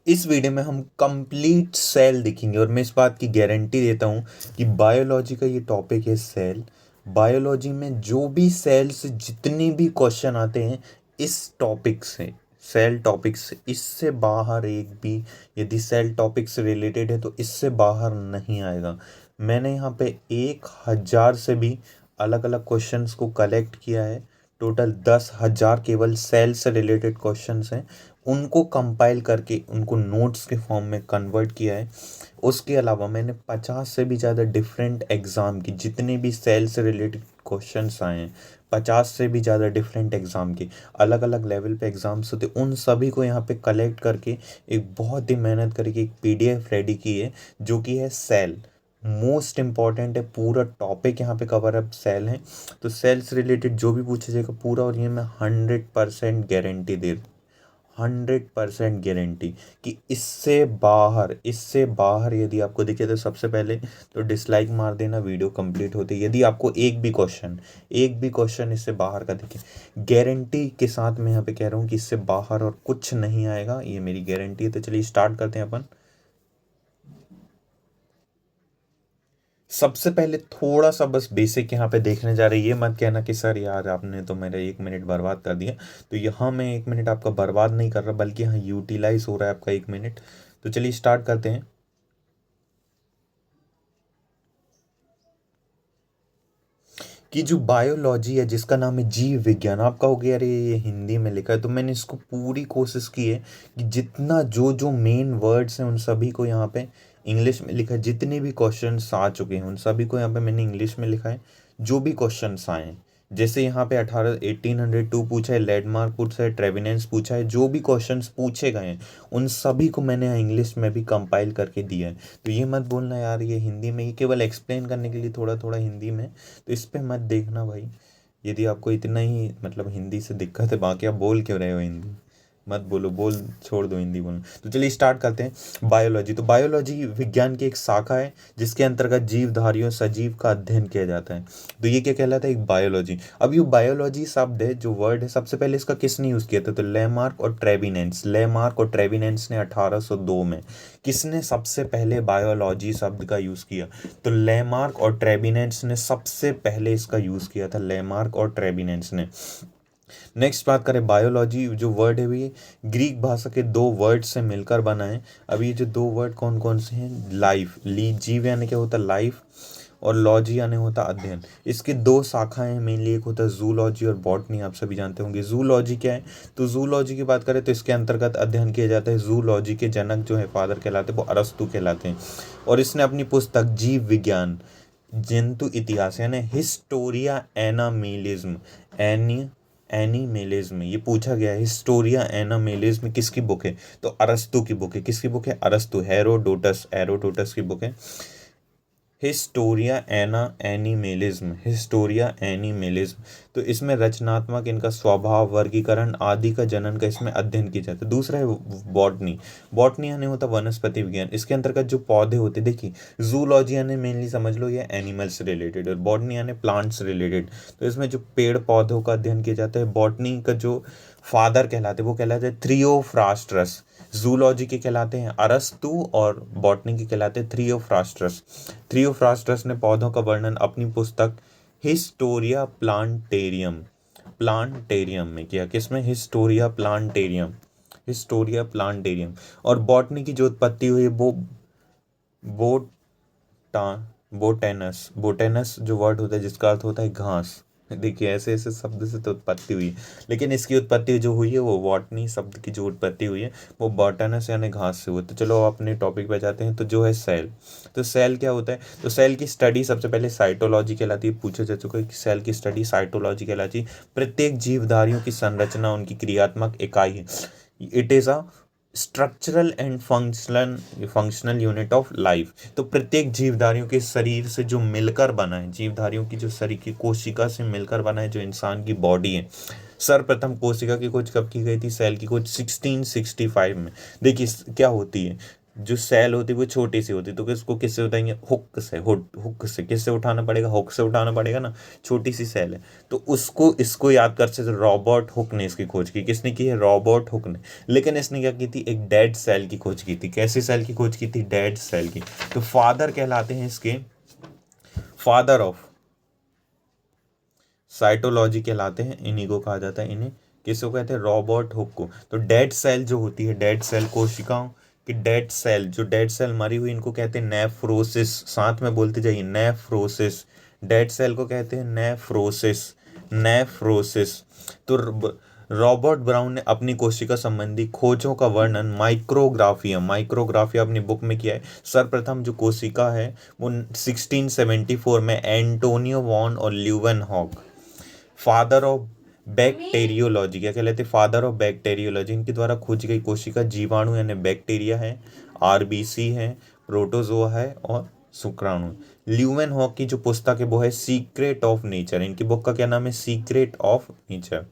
इस वीडियो में हम कंप्लीट सेल देखेंगे और मैं इस बात की गारंटी देता हूँ कि बायोलॉजी का ये टॉपिक है सेल। बायोलॉजी में जो भी सेल से जितने भी क्वेश्चन आते हैं इस टॉपिक से, सेल टॉपिक से, इससे बाहर एक भी, यदि सेल टॉपिक से रिलेटेड है तो इससे बाहर नहीं आएगा। मैंने यहाँ पे 1000 से भी अलग अलग क्वेश्चंस को कलेक्ट किया है। टोटल 10,000 केवल सेल से रिलेटेड क्वेश्चंस हैं, उनको कंपाइल करके उनको नोट्स के फॉर्म में कन्वर्ट किया है। उसके अलावा मैंने 50 से भी ज़्यादा डिफरेंट एग्ज़ाम की, जितने भी सेल से रिलेटेड क्वेश्चंस आए हैं, 50 से भी ज़्यादा डिफरेंट एग्ज़ाम के, अलग अलग लेवल पे एग्ज़ाम्स होते, उन सभी को यहाँ पे कलेक्ट करके एक बहुत ही मेहनत करके एक पीडीएफ रेडी की है, जो कि है सेल। मोस्ट इम्पॉर्टेंट है, पूरा टॉपिक यहाँ पे कवर अप सेल है। तो सेल से रिलेटेड जो भी पूछा जाएगा पूरा, और ये मैं 100% गारंटी दे, 100% गारंटी कि इससे बाहर यदि आपको दिखे तो सबसे पहले तो डिसलाइक मार देना, वीडियो कंप्लीट होती। यदि आपको एक भी क्वेश्चन इससे बाहर का दिखे, गारंटी के साथ मैं यहाँ पे कह रहा हूँ कि इससे बाहर और कुछ नहीं आएगा, ये मेरी गारंटी है। तो चलिए स्टार्ट करते हैं अपन। सबसे पहले थोड़ा सा बस बेसिक यहाँ पे देखने जा रहे हैं। ये मत कहना कि सर यार आपने तो मेरा 1 मिनट बर्बाद कर दिया। तो यहाँ मैं 1 मिनट आपका बर्बाद नहीं कर रहा, बल्कि यहाँ यूटिलाइज हो रहा है आपका 1 मिनट। तो चलिए स्टार्ट करते हैं। कि जो बायोलॉजी है, जिसका नाम है जीव विज्ञान, आप कहोगे अरे ये हिंदी में लिखा है, तो मैंने इसको पूरी कोशिश की है कि जितना जो जो मेन वर्ड्स हैं उन सभी को यहाँ पे इंग्लिश में लिखा है। जितने भी क्वेश्चंस आ चुके हैं उन सभी को यहाँ पे मैंने इंग्लिश में लिखा है। जो भी क्वेश्चंस आए हैं, जैसे यहाँ पे 1802 पूछा है, लैंडमार्क पूछा है, ट्रेविनेंस पूछा है, जो भी क्वेश्चंस पूछे गए हैं उन सभी को मैंने यहाँ इंग्लिश में भी कंपाइल करके दिया है। तो ये मत बोलना यार ये हिंदी में, ये केवल एक्सप्लेन करने के लिए थोड़ा थोड़ा हिंदी में, तो इस पे मत देखना भाई। यदि आपको इतना ही मतलब हिंदी से दिक्कत है, बाकी आप बोल क्यों रहे हो हिंदी, मत बोलो, बोल छोड़ दो हिंदी बोलना। तो चलिए स्टार्ट करते हैं। बायोलॉजी, तो बायोलॉजी विज्ञान की एक शाखा है जिसके अंतर्गत जीवधारियों सजीव का अध्ययन किया जाता है। तो ये क्या कहलाता है, एक बायोलॉजी। अब ये बायोलॉजी शब्द है, जो वर्ड है, सबसे पहले इसका किसने यूज़ किया था, तो लेमार्क और ट्रेविनेंस। लेमार्क और ट्रेविनेंस ने 1802 में, किसने सबसे पहले बायोलॉजी शब्द का यूज़ किया, तो लेमार्क और ट्रेविनेंस ने सबसे पहले इसका यूज़ किया था, लेमार्क और ट्रेविनेंस ने। नेक्स्ट बात करें, बायोलॉजी जो वर्ड है ये ग्रीक भाषा के दो वर्ड से मिलकर बना है। अब ये जो दो वर्ड कौन कौन से हैं, लाइफ, ली, जीव यानी क्या होता है लाइफ, और लॉजी यानी होता अध्ययन। इसके दो शाखाएं हैं मेनली, एक होता है जूलॉजी और बॉटनी, आप सभी जानते होंगे। जूलॉजी क्या है, तो जूलॉजी की बात करें तो इसके अंतर्गत अध्ययन किया जाता है। जूलॉजी के जनक जो है, फादर कहलाते हैं, वो अरस्तु कहलाते हैं। और इसने अपनी पुस्तक जीव विज्ञान जंतु इतिहास यानी हिस्टोरिया एनामिलिज्म, एनी एनिमेलिज्म, ये पूछा गया है हिस्टोरिया एनामेलिज्म किसकी बुक है, तो अरस्तु की बुक है। किसकी बुक है, अरस्तु, हेरोडोटस, एरोडोटस की बुक है। Historia Animalium, Historia Animalium. तो इसमें रचनात्मक, इनका स्वभाव, वर्गीकरण आदि का जनन का इसमें अध्ययन किया जाता है। दूसरा है बॉटनी। बॉटनी यानी होता वनस्पति विज्ञान, इसके अंतर्गत जो पौधे होते, देखिए जूलॉजी यानी मेनली समझ लो ये एनिमल्स से रिलेटेड, और बॉटनी यानी प्लांट्स रिलेटेड। तो इसमें जो पेड़ पौधों का अध्ययन किया जाता है। बॉटनी का जो फादर कहलाते हैं वो कहलाते हैं थ्रियोफ्रास्ट्रस। जूलॉजी के कहलाते हैं अरस्तु, और बॉटनी के कहलाते हैं थ्रियोफ्रास्ट्रस। थ्रियोफ्रास्टस ने पौधों का वर्णन अपनी पुस्तक हिस्टोरिया प्लांटेरियम, प्लांटेरियम में किया। किसमें, हिस्टोरिया प्लांटेरियम, हिस्टोरिया प्लांटेरियम। और बॉटनी की जो उत्पत्ति हुई वो बोटा बोटेनस, बोटेनस जो वर्ड होता है जिसका अर्थ होता है घास। देखिए ऐसे ऐसे शब्द से तो उत्पत्ति हुई है, लेकिन इसकी उत्पत्ति जो हुई है वो बॉटनी शब्द की जो उत्पत्ति हुई है वो बॉटनस यानी घास से हुई। तो चलो अपने टॉपिक पे जाते हैं। तो जो है सेल, तो सेल क्या होता है, तो सेल की स्टडी सबसे पहले साइटोलॉजी कहलाती है। पूछा जा चुका है कि सेल की स्टडी साइटोलॉजी कहलाती है। प्रत्येक जीवधारियों की संरचना उनकी क्रियात्मक इकाई है। It is a structural and functional unit of life. तो प्रत्येक जीवधारियों के शरीर से जो मिलकर बना है, जीवधारियों की जो शरीर की कोशिका से मिलकर बना है जो इंसान की बॉडी है। सर्वप्रथम कोशिका की खोज कब की गई थी, सेल की खोज 1665 में। देखिए क्या होती है, जो सेल होती है वो छोटी सी होती है, तो किसको किससे उठाएंगे, हुक से, हुक से किससे उठाना पड़ेगा, हुक से उठाना पड़ेगा ना, छोटी सी सेल है। तो उसको इसको याद कर सकते, रॉबर्ट हुक ने इसकी खोज की, किसने की है, रॉबर्ट हुक ने। लेकिन इसने क्या की थी, एक डेड सेल की खोज की थी। कैसी सेल की खोज की थी, डेड सेल की। तो फादर कहलाते हैं इसके, फादर ऑफ साइटोलॉजी कहलाते हैं, इन्हीं को कहा जाता है, इन्हें किसको कहते हैं, रॉबर्ट हुक को। तो डेड सेल जो होती है, डेड सेल कोशिकाओं कि डेड सेल, जो डेड सेल मरी हुई, इनको कहते हैं नेफ्रोसिस। साथ में बोलते जाइए, नेफ्रोसिस। डेड सेल को कहते हैं नेफ्रोसिस, नेफ्रोसिस। तो रॉबर्ट ब्राउन ने अपनी कोशिका संबंधी खोजों का वर्णन माइक्रोग्राफिया अपनी बुक में किया है। सर्वप्रथम जो कोशिका है वो 1674 में एंटोनियो वॉन और ल्यूवन हॉक, फादर ऑफ बैक्टीरियोलॉजी, क्या कहलाते हैं, फादर ऑफ बैक्टीरियोलॉजी, इनके द्वारा खोजी गई कोशिका जीवाणु यानी बैक्टीरिया है, आरबीसी है, प्रोटोजोआ है और शुक्राणु। ल्यूमेन हॉक की जो पुस्तक है वो है सीक्रेट ऑफ नेचर, इनकी बुक का क्या नाम है, सीक्रेट ऑफ नेचर।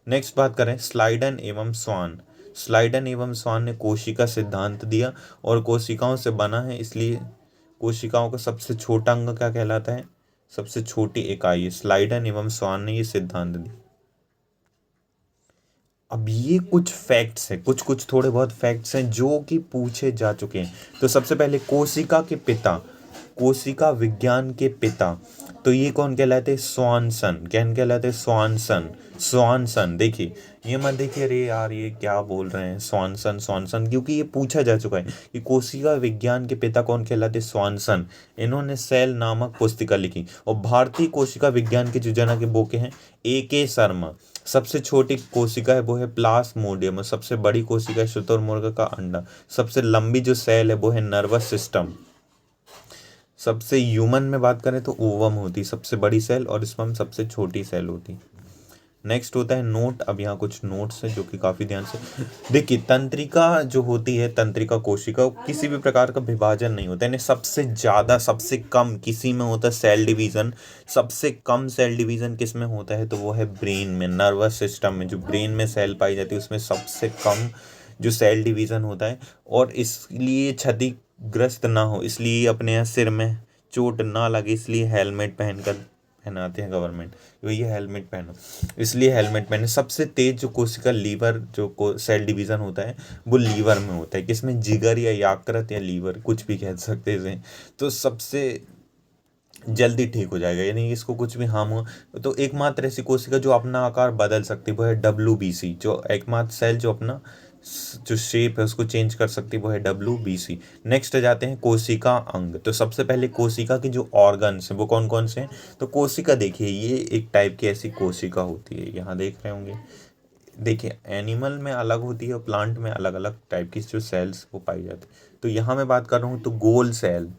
नेक्स्ट बात करें स्लाइडन एवं स्वान। स्लाइडन एवं स्वान ने कोशिका सिद्धांत दिया, और कोशिकाओं से बना है, इसलिए कोशिकाओं का सबसे छोटा अंग क्या कहलाता है, सबसे छोटी इकाई। स्लाइडन एवं स्वान ने ये सिद्धांत दिया। अब ये कुछ फैक्ट्स हैं, कुछ कुछ थोड़े बहुत फैक्ट्स हैं जो कि पूछे जा चुके हैं। तो सबसे पहले कोशिका के पिता, कोशिका विज्ञान के पिता, तो ये कौन कहलाते हैं, स्वानसन। क्या कहलाते हैं, स्वानसन, स्वानसन। देखिए ये मत देखिए अरे यार ये क्या बोल रहे हैं, स्वानसन स्वानसन, क्योंकि ये पूछा जा चुका है कि कोशिका विज्ञान के पिता कौन कहलाते, स्वानसन। इन्होंने सेल नामक पुस्तिका लिखी। और भारतीय कोशिका विज्ञान के जो जनक वो के हैं, AK शर्मा। सबसे छोटी कोशिका है वो है प्लास्मोडियम, और सबसे बड़ी कोशिका है शुतुरमुर्ग का अंडा। सबसे लंबी जो सेल है वो है नर्वस सिस्टम। सबसे ह्यूमन में बात करें तो ओवम होती सबसे बड़ी सेल, और स्पर्म सबसे छोटी सेल होती। नेक्स्ट होता है नोट। अब यहाँ कुछ नोट्स हैं जो कि काफ़ी ध्यान से देखिए। तंत्रिका जो होती है, तंत्रिका कोशिका, किसी भी प्रकार का विभाजन नहीं होता, यानी सबसे ज़्यादा, सबसे कम किसी में होता है सेल डिवीज़न। सबसे कम सेल डिवीज़न किस में होता है, तो वो है ब्रेन में, नर्वस सिस्टम में। जो ब्रेन में सेल पाई जाती है उसमें सबसे कम जो सेल डिवीज़न होता है। और इसलिए क्षतिग्रस्त ना हो, इसलिए अपने यहाँ सिर में चोट ना लगे, इसलिए हेलमेट पहनाते हैं गवर्नमेंट, ये हेलमेट पहनो, इसलिए हेलमेट पहने। सबसे तेज जो कोशिका लीवर जो सेल डिवीज़न होता है वो लीवर में होता है, किसमें, जिगर या यकृत या लीवर, कुछ भी कह सकते हैं इसे। तो सबसे जल्दी ठीक हो जाएगा, यानी इसको कुछ भी हार्म हो। तो एकमात्र ऐसी कोशिका जो अपना आकार बदल सकती है वो है WBC। जो एकमात्र सेल जो अपना जो शेप है उसको चेंज कर सकती है वो है WBC। नेक्स्ट जाते हैं कोशिका अंग। तो सबसे पहले कोशिका के जो ऑर्गन्स हैं वो कौन कौन से हैं, तो कोशिका देखिए ये एक टाइप की ऐसी कोशिका होती है, यहाँ देख रहे होंगे। देखिए एनिमल में अलग होती है और प्लांट में अलग अलग टाइप की जो सेल्स वो पाई जाती है। तो यहाँ मैं बात कर रहा हूँ तो गोल सेल।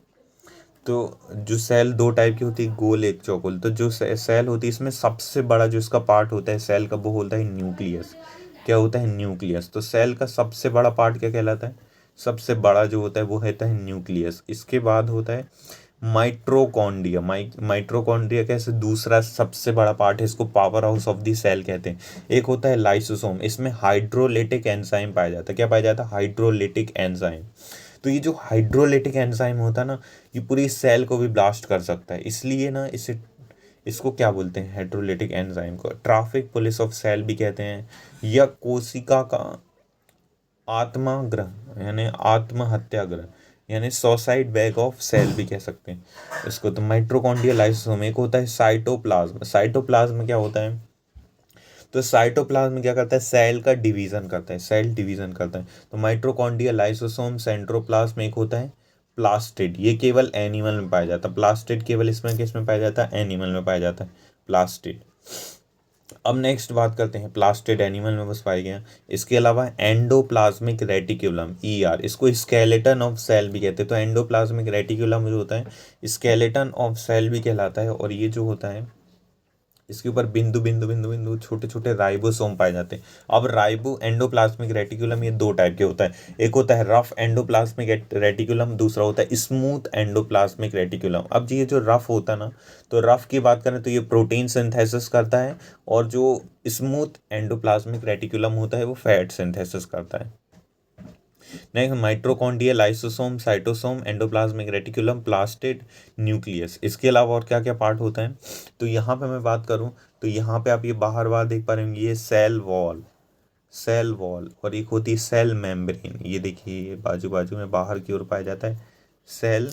तो जो सेल दो टाइप की होती है, गोल एक चौकोल। तो जो सेल होती है इसमें सबसे बड़ा जो इसका पार्ट होता है सेल का वो होता है न्यूक्लियस। क्या होता है, न्यूक्लियस। तो सेल का सबसे बड़ा पार्ट क्या कहलाता है, सबसे बड़ा जो होता है वो होता है न्यूक्लियस। इसके बाद होता है माइट्रोकॉन्ड्रिया। माइट्रोकॉन्ड्रिया कैसे, दूसरा सबसे बड़ा पार्ट है, इसको power house of the cell कहते हैं। एक होता है लाइसोसोम, इसमें हाइड्रोलिटिक एंजाइम पाया जाता है। क्या पाया जाता है, हाइड्रोलिटिक एंजाइम। तो ये जो हाइड्रोलिटिक एंजाइम होता है ना, ये पूरी सेल को भी ब्लास्ट कर सकता है, इसलिए ना इसे, इसको क्या बोलते हैं, हाइड्रोलिटिक एंजाइम को ट्रैफिक पुलिस ऑफ सेल भी कहते हैं, या कोशिका का आत्माग्रह यानी आत्महत्याग्रह, यानी सोसाइड बैग ऑफ सेल भी कह सकते हैं इसको। तो माइट्रोकॉन्ड्रिया, लाइसोसोम। एक होता है साइटोप्लाज्म। साइटोप्लाज्म में क्या होता है, तो साइटोप्लाज्म क्या करता है, सेल का डिवीजन करता है, सेल डिवीजन करता है। तो माइट्रोकॉन्ड्रिया, लाइसोसोम, सेंट्रोप्लाज्म। एक होता है प्लास्टिड, ये केवल एनिमल में पाया जाता है। प्लास्टिड केवल इसमें किस में पाया जाता है, एनिमल में पाया जाता है प्लास्टिड। अब नेक्स्ट बात करते हैं, प्लास्टिड एनिमल में बस पाए गए हैं। इसके अलावा एंडोप्लाज्मिक रेटिकुलम, ER, इसको स्केलेटन ऑफ सेल भी कहते हैं। तो एंडोप्लाज्मिक रेटिकुलम जो होता है स्केलेटन ऑफ सेल भी कहलाता है। और ये जो होता है इसके ऊपर बिंदु बिंदु बिंदु बिंदु छोटे छोटे राइबोसोम पाए जाते हैं। अब राइबो एंडोप्लाज्मिक रेटिकुलम ये दो टाइप के होता है, एक होता है रफ एंडोप्लाज्मिक रेटिकुलम, दूसरा होता है स्मूथ एंडोप्लाज्मिक रेटिकुलम। अब ये जो रफ होता है ना, तो रफ की बात करें तो ये प्रोटीन सिंथेसिस करता है, और जो स्मूथ एंडोप्लाज्मिक रेटिकुलम होता है वो फैट सिंथेसिस करता है। Next mitochondria, lysosome, cytosome, endoplasmic reticulum, plastid, nucleus. इसके अलावा और क्या क्या पार्ट होता है, तो यहाँ पे मैं बात करूँ तो यहाँ पे आप ये बाहर देख पा रहे होंगे, ये सेल वॉल, सेल वॉल, और एक होती है सेल मेम्ब्रेन। ये देखिए ये बाजू बाजू में बाहर की ओर पाया जाता है सेल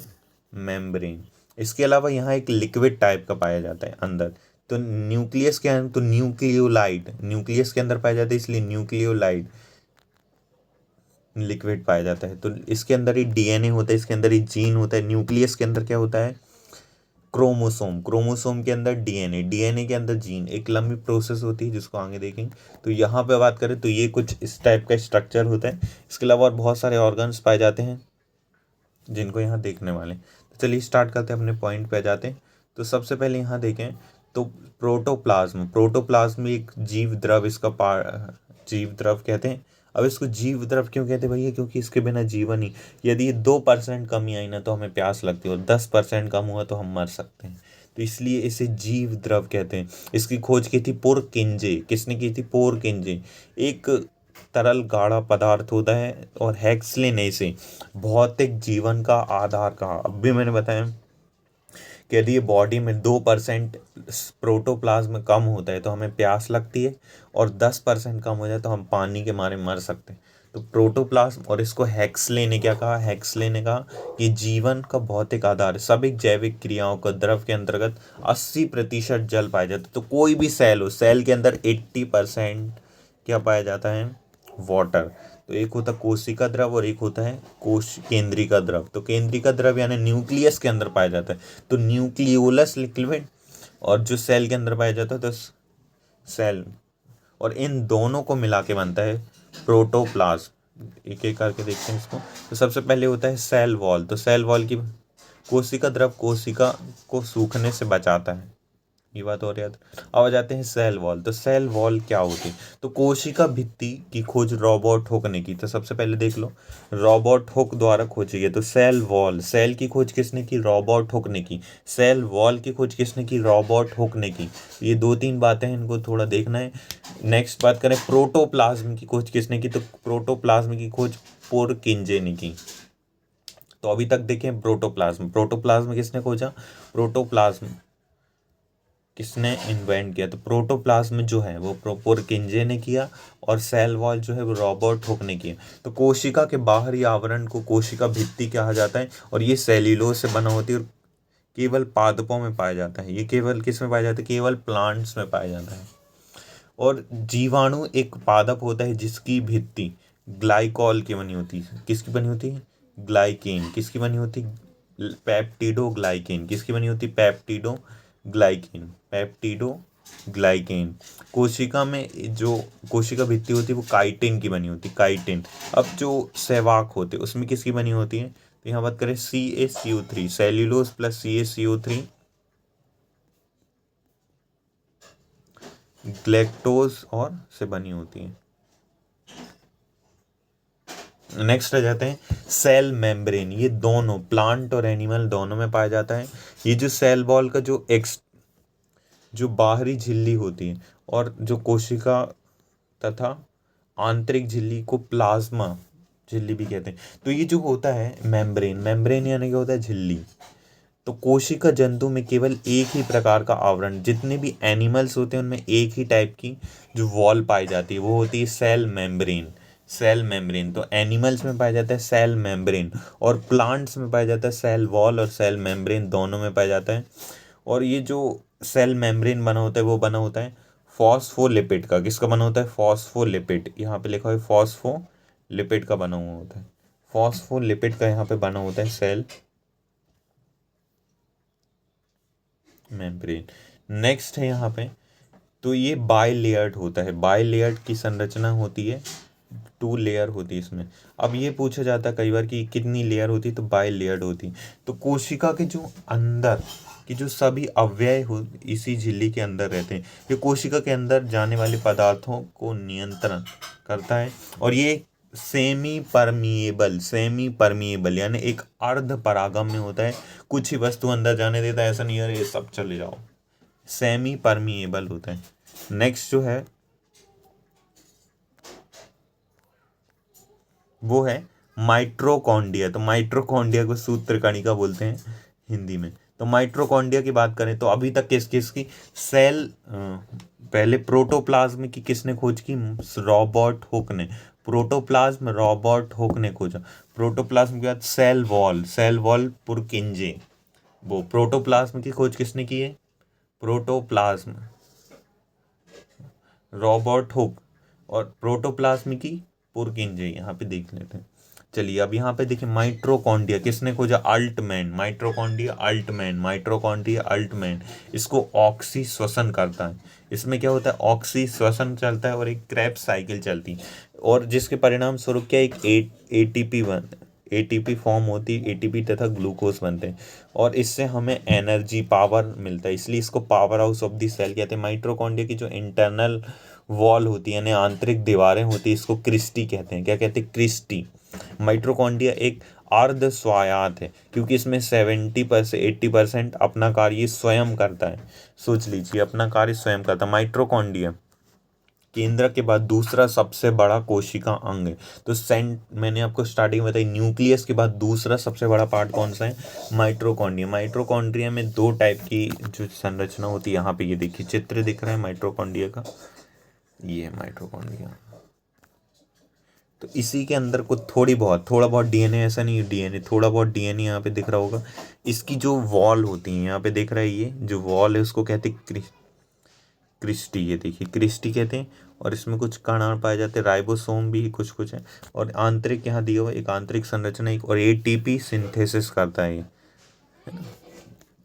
मेम्ब्रेन। इसके अलावा यहाँ एक लिक्विड टाइप का पाया जाता है अंदर, तो न्यूक्लियस के अंदर, तो न्यूक्लियोलाइड न्यूक्लियस के अंदर पाया जाता है, इसलिए न्यूक्लियोलाइड लिक्विड पाया जाता है। तो इसके अंदर ही डीएनए होता है, इसके अंदर ही जीन होता है। न्यूक्लियस के अंदर क्या होता है, क्रोमोसोम, क्रोमोसोम के अंदर डीएनए, डीएनए के अंदर जीन। एक लंबी प्रोसेस होती है जिसको आगे देखेंगे। तो यहाँ पे बात करें तो ये कुछ इस टाइप का स्ट्रक्चर होता है। इसके अलावा और बहुत सारे ऑर्गन्स पाए जाते हैं जिनको यहाँ देखने वाले। तो चलिए स्टार्ट करते हैं, अपने पॉइंट पे आ जाते हैं। तो सबसे पहले यहाँ देखें तो प्रोटोप्लाज्म, प्रोटोप्लाज्म एक जीव द्रव, इसका जीव द्रव कहते हैं। अब इसको जीव द्रव क्यों कहते हैं भैया, क्योंकि इसके बिना जीवन ही, यदि 2% कमी आई ना तो हमें प्यास लगती है, और 10% कम हुआ तो हम मर सकते हैं। तो इसलिए इसे जीव द्रव कहते हैं। इसकी खोज की थी पोरकिंजे। किसने की थी, पोरकिंजे। एक तरल गाढ़ा पदार्थ होता है, और हेक्सले ने इसे भौतिक जीवन का आधार कहा। अब भी मैंने बताया कि यदि ये बॉडी में 2% प्रोटोप्लाज्म कम होता है तो हमें प्यास लगती है, और 10% कम हो जाए तो हम पानी के मारे मर सकते हैं। तो प्रोटोप्लाज्म, और इसको हेक्सले ने क्या कहा, हेक्सले ने कहा कि जीवन का भौतिक आधार, सभी जैविक क्रियाओं का द्रव के अंतर्गत 80% जल पाया जाता है। तो कोई भी सेल हो, सेल के अंदर 80% क्या पाया जाता है, वाटर। तो एक होता है कोशिका द्रव और एक होता है कोश केंद्रिका द्रव। तो केंद्रिका द्रव यानी न्यूक्लियस के अंदर पाया जाता है, तो न्यूक्लियोलस लिक्विड। और जो सेल के अंदर पाया जाता है तो सेल, और इन दोनों को मिला के बनता है प्रोटोप्लाज्म। एक एक करके देखते हैं इसको। तो सबसे पहले होता है सेल वॉल। तो सेल वॉल की, कोशिका द्रव कोशिका को सूखने से बचाता है, ये बात और याद। अब आ जाते हैं सेल वॉल। तो सेल वॉल क्या होती है, तो कोशिका भित्ति की खोज रॉबर्ट हुक ने की। तो सबसे पहले देख लो, रॉबर्ट हुक द्वारा खोजी गई। तो सेल वॉल, सेल की खोज किसने की, रॉबर्ट हुक ने की। सेल वॉल की खोज किसने की, रॉबर्ट हुक ने की। ये 2-3 बातें हैं, इनको थोड़ा देखना है। नेक्स्ट बात करें, प्रोटोप्लाज्म की खोज किसने की, तो प्रोटोप्लाज्म की खोज पोरकिंजे ने की। तो अभी तक देखें प्रोटोप्लाज्म, प्रोटोप्लाज्म किसने खोजा, प्रोटोप्लाज्म किसने इन्वेंट किया, तो प्रोटोप्लाज्म जो है वो पोरकिंजे ने किया, और सेल वॉल जो है वो रॉबर्ट हुक ने किया। तो कोशिका के बाहरी आवरण को कोशिका भित्ति कहा जाता है, और ये सेल्यूलोज से बना होती है, और केवल पादपों में पाया जाता है। ये केवल किस में पाया जाता है, केवल प्लांट्स में पाया जाता है। और जीवाणु एक पादप होता है जिसकी भित्ति ग्लाइकॉल की बनी होती है। किसकी बनी होती है, ग्लाइकेन। किसकी बनी होती, पेप्टिडो ग्लाइकेन। किसकी बनी होती, पेप्टिडो ग्लाइकेन, पेप्टिडो ग्लाइकेन। कोशिका में जो कोशिका भित्ति होती है वो काइटिन की बनी होती है, काइटिन। अब जो सहवाक होते हैं उसमें किसकी बनी होती है, तो यहाँ बात करें CaCO3, cellulose plus CaCO3 galactose और से बनी होती है। नेक्स्ट आ जाते हैं सेल मेम्ब्रेन। ये दोनों प्लांट और एनिमल दोनों में पाया जाता है। ये जो सेल वॉल का जो बाहरी झिल्ली होती है, और जो कोशिका तथा आंतरिक झिल्ली को प्लाज्मा झिल्ली भी कहते हैं। तो ये जो होता है मेम्ब्रेन, मेम्ब्रेन यानी क्या होता है, झिल्ली। तो कोशिका जंतु में केवल एक ही प्रकार का आवरण, जितने भी एनिमल्स होते हैं उनमें एक ही टाइप की जो वॉल पाई जाती है वो होती है सेल मेम्ब्रेन, सेल मेम्ब्रेन। तो एनिमल्स में पाया जाता है सेल मेम्ब्रेन, और प्लांट्स में पाया जाता है सेल वॉल, और सेल मेम्ब्रेन दोनों में पाया जाता है। और ये जो सेल मेम्ब्रेन बना होता है वो बना होता है फॉस्फोलिपिड का। किसका बना होता है, फॉस्फोलिपिड। यहाँ पे लिखा है फॉस्फोलिपिड का बना हुआ होता है, फॉस्फोलिपिड का यहाँ पे बना होता है सेल मेम्ब्रेन। नेक्स्ट है यहाँ पे, तो ये बाई लेयर्ड होता है। बाई लेयर्ड की संरचना होती है, 2 लेयर होती है इसमें। अब ये पूछा जाता है कई बार कि कितनी लेयर होती है, तो बाई लेयर्ड होती है। तो कोशिका के जो अंदर कि जो सभी अवयव हो इसी झिल्ली के अंदर रहते हैं। ये कोशिका के अंदर जाने वाले पदार्थों को नियंत्रण करता है, और ये सेमी परमिएबल यानी एक अर्ध परागम्य होता है। कुछ ही वस्तु अंदर जाने देता है, ऐसा नहीं है ये सब चले जाओ, सेमी परमिएबल होता है। नेक्स्ट जो है वो है माइट्रोकॉन्ड्रिया, तो माइट्रोकॉन्ड्रिया को सूत्र कणिका बोलते हैं हिंदी में। तो माइट्रोकॉन्ड्रिया की बात करें तो अभी तक किस किस की सेल पहले प्रोटोप्लाज्म की किसने खोज की? रॉबर्ट हुक ने। प्रोटोप्लाज्म रॉबर्ट हुक ने खोजा। प्रोटोप्लाज्म के बाद सेल वॉल पुरकिंजे। वो प्रोटोप्लाज्म की खोज किसने की है? Protoplasm Robert Hooke. और प्रोटोप्लाज्म की पुरकिंजे, यहाँ पे देख लेते हैं। चलिए अब यहाँ पे देखिए माइट्रोकॉन्ड्रिया किसने खोजा? अल्टमैन। Mitochondria Altmann. इसको ऑक्सी श्वसन करता है। इसमें क्या होता है? ऑक्सी श्वसन चलता है और एक क्रैब साइकिल चलती है, और जिसके परिणाम स्वरूप क्या एक एटीपी फॉर्म होती है, एटीपी तथा ग्लूकोज बनते हैं, और इससे हमें एनर्जी पावर मिलता है, इसलिए इसको power house of the cell कहते हैं। माइट्रोकॉन्ड्रिया की जो इंटरनल वॉल होती है यानी आंतरिक दीवारें होती है, इसको क्रिस्टी कहते हैं। क्या कहते हैं? क्रिस्टी। माइट्रोकॉन्ड्रिया एक अर्ध स्वायत्त है, क्योंकि इसमें 80% अपना कार्य स्वयं करता है। सोच लीजिए, अपना कार्य स्वयं करता है। माइट्रोकॉन्ड्रिया केंद्र के बाद दूसरा सबसे बड़ा कोशिका अंग है। तो मैंने आपको स्टार्टिंग में बताई, न्यूक्लियस के बाद दूसरा सबसे बड़ा पार्ट कौन सा है? माइट्रोकॉन्ड्रिया। माइट्रोकॉन्ड्रिया में दो टाइप की जो संरचना होती है, यहाँ पे ये देखिए चित्र दिख रहा है माइट्रोकॉन्ड्रिया का, ये है माइट्रोकॉन्ड्रिया। तो इसी के अंदर कुछ थोड़ा बहुत डीएनए, ऐसा नहीं डीएनए, थोड़ा बहुत डीएनए यहाँ पे दिख रहा होगा। इसकी जो वॉल होती है, यहाँ पे दिख रहा है, ये जो वॉल है उसको कहते हैं क्रिस्टी। ये देखिए क्रिस्टी कहते हैं, और इसमें कुछ कण पाए जाते हैं, राइबोसोम भी कुछ कुछ है, और आंतरिक यहाँ दिया हुआ एक आंतरिक संरचना एक, और एटीपी सिंथेसिस करता है ये, है ना।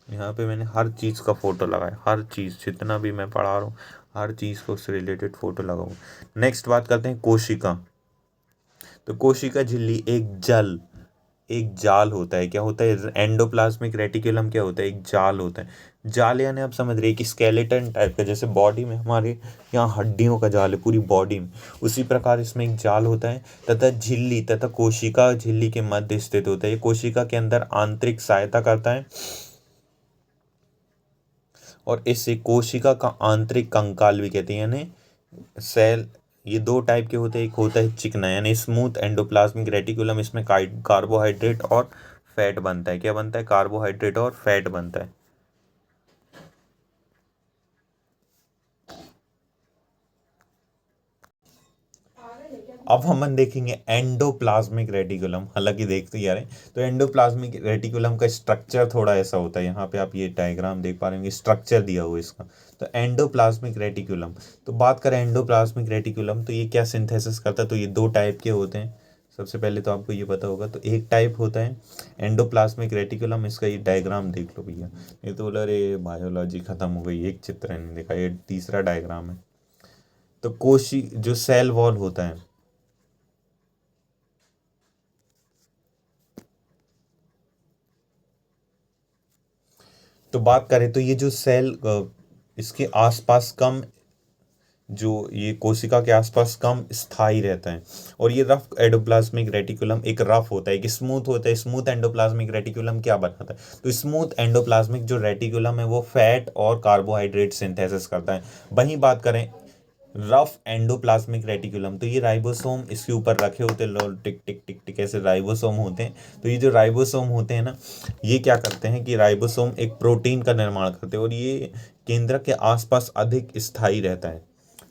यहाँ पे मैंने हर चीज़ का फोटो लगाया, हर चीज़ जितना भी मैं पढ़ा रहा हूँ हर चीज़ को उससे रिलेटेड फोटो लगाऊँ। नेक्स्ट बात करते हैं कोशिका। तो कोशिका झिल्ली एक जाल होता है। क्या होता है? एंडोप्लाज्मिक रेटिकुलम क्या होता है? एक जाल होता है। जाल यानी आप समझ रहे हैं कि स्केलेटन टाइप का, जैसे बॉडी में हमारे यहाँ हड्डियों का जाल है पूरी बॉडी में, उसी प्रकार इसमें एक जाल होता है। तथा झिल्ली तथा कोशिका झिल्ली के मध्य स्थित होता है। ये कोशिका के अंदर आंतरिक सहायता करता है, और इसे कोशिका का आंतरिक कंकाल भी कहते हैं। यानी सेल ये दो टाइप के होते हैं, एक होता है चिकना यानी स्मूथ एंडोप्लाज्मिक रेटिकुलम, इसमें कार्बोहाइड्रेट और फैट बनता है। क्या बनता है? कार्बोहाइड्रेट और फैट बनता है। अब हम देखेंगे एंडोप्लाज्मिक रेटिकुलम, हालांकि देखते ही आ रहे हैं। तो एंडोप्लाज्मिक रेटिकुलम का स्ट्रक्चर थोड़ा ऐसा होता है, यहाँ पे आप ये डायग्राम देख पा रहे होंगे, स्ट्रक्चर दिया हुआ है इसका। तो एंडोप्लाज्मिक रेटिकुलम, तो बात करें एंडोप्लाज्मिक रेटिकुलम, तो ये क्या सिंथेसिस करता है? तो ये दो टाइप के होते हैं। सबसे पहले तो आपको ये पता होगा, तो एक टाइप होता है एंडोप्लाज्मिक रेटिकुलम, इसका ये डायग्राम देख लो भैया। ये तो बोला अरे बायोलॉजी खत्म हो गई, एक चित्र नहीं देखा, ये तीसरा डायग्राम है। तो कोशी जो सेल वॉल होता है, तो बात करें तो ये जो सेल इसके आसपास कम, जो ये कोशिका के आसपास कम स्थायी रहता है, और ये रफ एंडोप्लाज्मिक रेटिकुलम एक रफ होता है, एक स्मूथ होता है। स्मूथ एंडोप्लाज्मिक रेटिकुलम क्या बनाता है? तो स्मूथ एंडोप्लाज्मिक जो रेटिकुलम है वो फैट और कार्बोहाइड्रेट सिंथेसिस करता है। वहीं बात करें रफ एंडोप्लाज्मिक रेटिकुलम, तो ये राइबोसोम इसके ऊपर रखे होते हैं, टिक टिक टिक टिक ऐसे राइबोसोम होते हैं। तो ये जो राइबोसोम होते हैं ना, ये क्या करते हैं कि राइबोसोम एक प्रोटीन का निर्माण करते हैं, और ये केंद्र के आसपास अधिक स्थायी रहता है।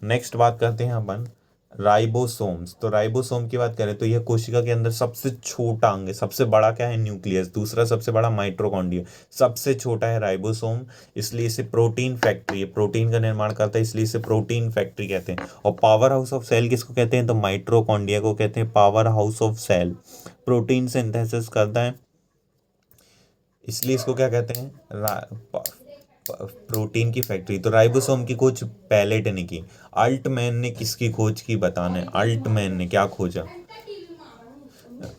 नेक्स्ट बात करते हैं अपन राइबोसोम्स। तो राइबोसोम की बात करें तो यह कोशिका के अंदर सबसे छोटा अंग है। सबसे बड़ा क्या है? न्यूक्लियस। दूसरा सबसे बड़ा माइट्रोकॉन्ड्रिया। सबसे छोटा है राइबोसोम, इसलिए इसे प्रोटीन फैक्ट्री है, प्रोटीन का निर्माण करता है, इसलिए इसे प्रोटीन फैक्ट्री कहते हैं। और पावर हाउस ऑफ सेल किसको कहते हैं? तो माइट्रोकॉन्ड्रिया को कहते हैं power house of cell. Protein synthesis करता है, इसलिए इसको क्या कहते हैं? प्रोटीन की फैक्ट्री। तो राइबोसोम की खोज पैलेट ने की। अल्टमैन ने किसकी खोज की बताना है? अल्टमैन ने क्या खोजा?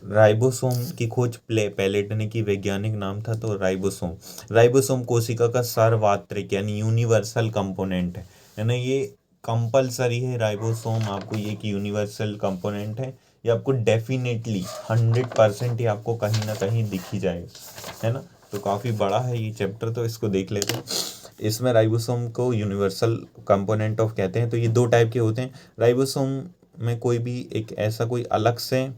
राइबोसोम की खोज पैलेट ने की, वैज्ञानिक नाम था तो राइबोसोम। राइबोसोम कोशिका का सार्वत्रिक यानी यूनिवर्सल कंपोनेंट है, यानी ये कंपलसरी है राइबोसोम आपको, ये एक यूनिवर्सल कंपोनेंट है। ये आपको डेफिनेटली 100% ये आपको कहीं ना कहीं दिख ही जाएगा, है ना। तो काफ़ी बड़ा है ये चैप्टर, तो इसको देख लेते हैं। इसमें राइबोसोम को यूनिवर्सल कंपोनेंट ऑफ कहते हैं। तो ये दो टाइप के होते हैं राइबोसोम में, कोई भी एक ऐसा कोई अलग से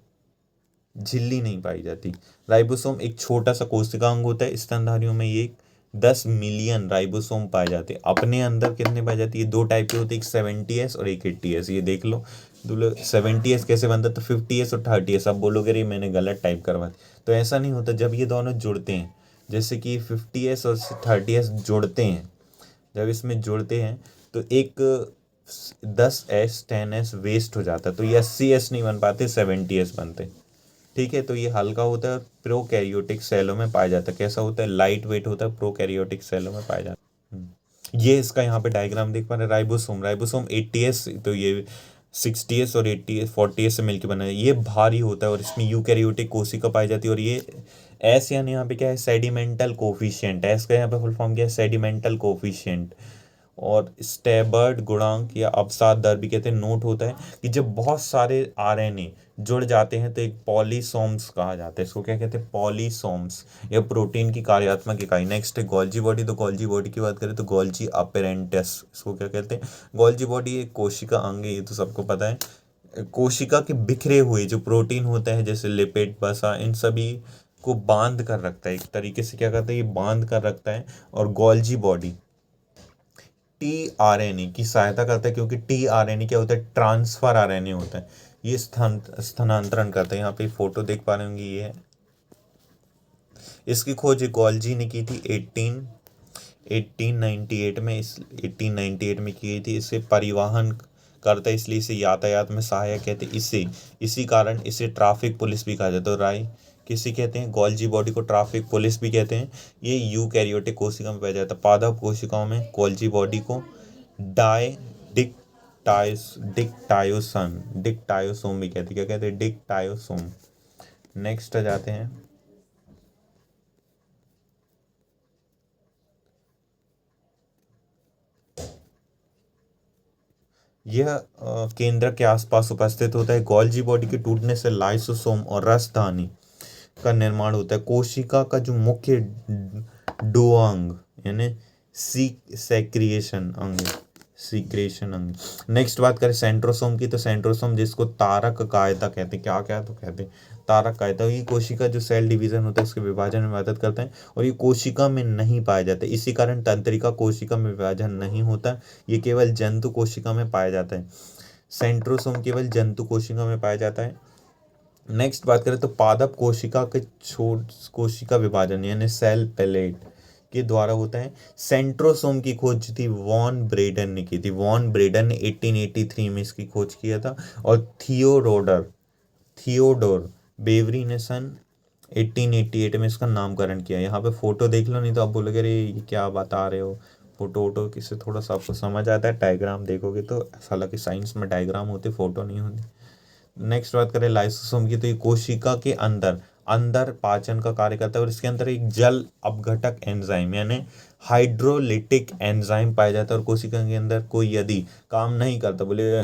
झिल्ली नहीं पाई जाती। राइबोसोम एक छोटा सा कोशिका अंग होता है, स्तनधारियों में ये 10 मिलियन राइबोसोम पाए जाते हैं। अपने अंदर कितने पाए जाती है? दो टाइप के होते हैं, एक 70S और एक 80S। ये देख लो, तो लोग 70S कैसे बनता है, तो 50S और 30S। अब बोलोगे रे मैंने गलत टाइप करवा दिया। तो ऐसा नहीं होता, जब ये दोनों जुड़ते हैं, जैसे कि 50S और 30S जुड़ते हैं, जब इसमें जुड़ते हैं तो एक 10S 10S वेस्ट हो जाता है, तो ये 80S नहीं बन पाते, 70S बनते। ठीक है, तो ये हल्का होता है और प्रोकैरियोटिक सेलों में पाया जाता है। कैसा होता है? लाइट वेट होता है, प्रोकैरियोटिक सेलों में पाया जाता है। ये इसका यहाँ पे डायग्राम देख पा रहे हैं। राइबोसोम, राइबोसोम 80S, तो ये 60S और 80S 40S से मिलकर बना है। ये भारी होता है और इसमें यूकैरियोटिक कोशिका पाई जाती है। और ये एस यानी यहाँ पे क्या है? सेडिमेंटल कोफिशिएंट। एस का यहाँ पे फुल फॉर्म क्या है? सेडिमेंटल कोफिशिएंट। और स्टेबर्ड गुणांक या अवसाद दर भी कहते हैं। नोट होता है कि जब बहुत सारे आरएनए जुड़ जाते हैं तो एक पॉलीसोम्स कहा जाता है। इसको क्या कहते हैं? पॉलीसोम्स। या प्रोटीन की कार्यात्मक इकाई। नेक्स्ट है गोल्जी बॉडी। तो गोल्जी बॉडी की बात करें तो गोल्जी अपेरेंटस, इसको क्या कहते हैं? गोल्जी बॉडी एक कोशिका अंग है, ये तो सबको पता है। कोशिका के बिखरे हुए जो प्रोटीन होते हैं, जैसे लिपिड, वसा, इन सभी को बांध कर रखता है। एक तरीके से क्या करता है? ये बांध कर रखता है। और गोल्जी बॉडी टीआरएनए की सहायता करता है, क्योंकि टीआरएनए क्या होता है? ट्रांसफर आरएनए होता है। ये स्थानांतरण करता है। यहाँ पे फोटो देख पा रहे होंगे, ये है। इसकी खोज गोल्जी ने की थी 1898 में। इस 1898 में की गई थी। इसे परिवहन करता है, इसलिए इसे यातायात में सहायक कहते हैं। इसी कारण इसे ट्रैफिक पुलिस भी कहा जाता है। राय किसी कहते हैं? गोल्जी बॉडी को ट्रैफिक पुलिस भी कहते हैं। ये यूकैरियोटिक कोशिका में पाया जाता है। पादप कोशिकाओं में गोल्जी बॉडी को डाई डिक्टायोसोम भी कहते हैं। क्या कहते हैं? डिक्टायोसोम। नेक्स्ट आ जाते हैं। यह केंद्र के आसपास उपस्थित होता है। गोल्जी बॉडी के टूटने से लाइसोसोम और रसधानी का निर्माण होता है। कोशिका का जो मुख्य डोअंग यानी सीक्रेशन अंग। नेक्स्ट बात करें सेंट्रोसोम की, तो सेंट्रोसोम जिसको तारक कायता कहते हैं। क्या क्या तो कहते हैं? तारक कायता। ये कोशिका जो सेल डिवीजन होता है उसके विभाजन में मदद करता है, और ये कोशिका में नहीं पाया जाता। इसी कारण तंत्रिका कोशिका में विभाजन नहीं होता, ये केवल जंतु कोशिका में पाया जाता है। सेंट्रोसोम केवल जंतु कोशिका में पाया जाता है। नेक्स्ट बात करें तो पादप कोशिका के छोट कोशिका विभाजन यानी सेल पेलेट के द्वारा होता है। सेंट्रोसोम की खोज थी वॉन ब्रेडन ने की थी। वॉन ब्रेडन ने 1883 में इसकी खोज किया था। और थियोडोर बेवरी ने सन 1888 में इसका नामकरण किया। यहाँ पे फोटो देख लो, नहीं तो आप बोलोगे अरे ये क्या बता रहे हो। फोटो वोटो किससे थोड़ा सा आपको समझ आता है, डायग्राम देखोगे तो। हालांकि साइंस में डायग्राम होते, फोटो नहीं होती। नेक्स्ट बात करें लाइसोसोम की, तो ये कोशिका के अंदर अंदर पाचन का कार्य करता है। और इसके अंदर एक जल अपघटक एंजाइम यानी हाइड्रोलिटिक एंजाइम पाया जाता है। और कोशिका के अंदर कोई यदि काम नहीं करता, बोले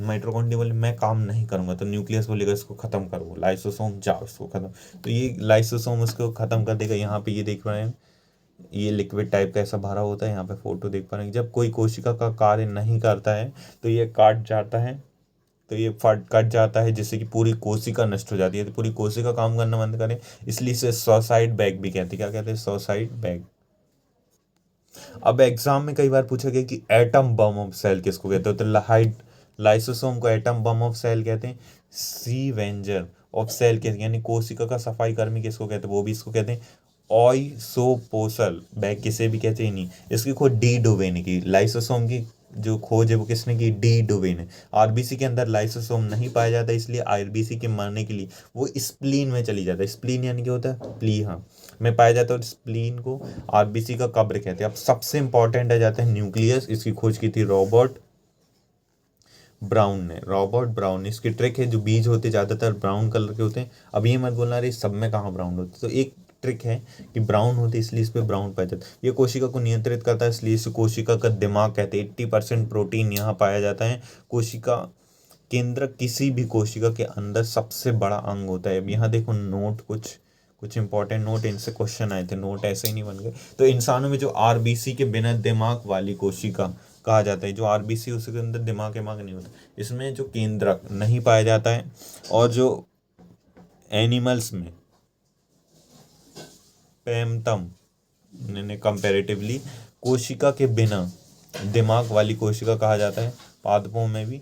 माइटोकॉन्ड्रिया बोले मैं काम नहीं करूंगा, तो न्यूक्लियस बोलेगा इसको खत्म करो, लाइसोसोम जाओ इसको खत्म। तो ये लाइसोसोम उसको खत्म कर देगा। यहाँ पे ये देख रहे हैं, ये लिक्विड टाइप का ऐसा भरा होता है। यहाँ पे फोटो देख पा रहे हैं। जब कोई कोशिका का कार्य नहीं करता है तो ये काट जाता है, तो ये फट कट जाता है, जिससे कि पूरी कोशिका नष्ट हो जाती है। तो पूरी कोशिका काम करना बंद करे, इसलिए इसे सुसाइड बैग भी कहते हैं। क्या कहते हैं? Suicide bag. अब एग्जाम में कई बार पूछा गया कि एटम बम ऑफ सेल किसको कहते हैं, तो लाइसोसोम को एटम बम ऑफ सेल कहते हैं। सी वेंजर ऑफ सेल कहते हैं, यानी कोशिका का सफाई कर्मी किसको कहते हैं? वो भी इसको कहते हैं। ऑइसोपोसल बैग किसे भी कहते हैं नहीं। इसकी खोज डी डुवे ने की। लाइसोसोम की जो खोज है वो किसने की? डी डुवे ने। आरबीसी के अंदर लाइसोसोम नहीं पाया जाता, इसलिए आरबीसी के मरने के लिए वो स्प्लीन में चली जाता है। स्प्लीन यानी क्या होता है? प्लीहा में पाया जाता है। और स्प्लीन को आरबीसी का कब्र कहते हैं। अब सबसे इंपॉर्टेंट आ जाता है न्यूक्लियस। इसकी खोज की थी रॉबर्ट ब्राउन ने। रॉबर्ट ब्राउन, इसकी ट्रिक है, जो बीज होते ज़्यादातर ब्राउन कलर के होते हैं। अब ये मत बोलना रही सब में कहाँ ब्राउन होते, तो एक ट्रिक है कि ब्राउन होते इसलिए इस पर ब्राउन पाया जाता है। ये कोशिका को नियंत्रित करता है, इसलिए इस कोशिका का दिमाग कहते हैं। 80% प्रोटीन यहाँ पाया जाता है। कोशिका केंद्र किसी भी कोशिका के अंदर सबसे बड़ा अंग होता है। अब यहाँ देखो नोट, कुछ कुछ इंपॉर्टेंट नोट, इनसे क्वेश्चन आए थे। नोट ऐसे ही नहीं बन गए। तो इंसानों में जो आरबीसी के बिना दिमाग वाली कोशिका कहा जाता है, जो आरबीसी उसके अंदर दिमाग नहीं होता, इसमें जो केंद्रक नहीं पाया जाता है। और जो एनिमल्स में पैमतम ने कंपैरेटिवली कोशिका के बिना दिमाग वाली कोशिका कहा जाता है। पादपों में भी,